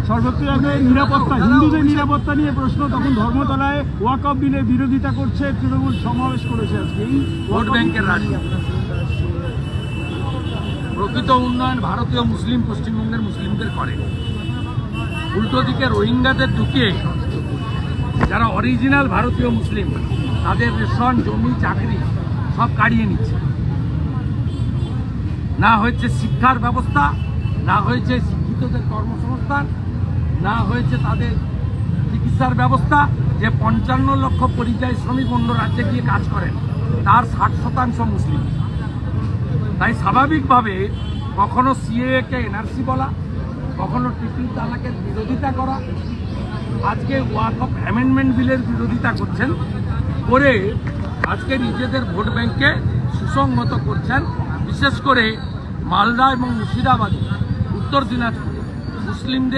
সর্বত্র নিরাপত্তা, হিন্দুদের নিরাপত্তা নিয়ে প্রশ্ন। তখন ধর্মতলায় ওয়াকফ বিলের বিরোধিতা করছে তৃণমূল, সমাবেশ করেছে আজকে। ভোট ব্যাংকের রাজনীতি। প্রকৃত উন্নয়ন ভারতীয় মুসলিম পশ্চিমবঙ্গের মুসলিমদের করে, উল্টো দিকে রোহিঙ্গাদের ঢুকিয়ে যারা অরিজিনাল ভারতীয় মুসলিম তাদের রেশন, জমি, চাকরি সব কাড়িয়ে নিচ্ছে। না হয়েছে শিক্ষার ব্যবস্থা, না হয়েছে শিক্ষিতদের কর্মসংস্থান, না হয়েছে তাদের চিকিৎসার ব্যবস্থা। যে 55 লক্ষ পরিযায়ী শ্রমিক অন্য রাজ্যে গিয়ে কাজ করেন তার 60% মুসলিম। তাই স্বাভাবিকভাবে কখনো সিএএ-কে এনআরসি বলা, কখনো ট্রিপল তালাকের বিরোধিতা করা, আজকে ওয়াকফ অ্যামেন্ডমেন্ট বিলের বিরোধিতা করছেন, করে আজকে নিজেদের ভোট ব্যাংককে সুসংহত করছেন। বিশেষ করে মালদা এবং মুর্শিদাবাদে, উত্তর দিনাজপুরে মুসলিমদের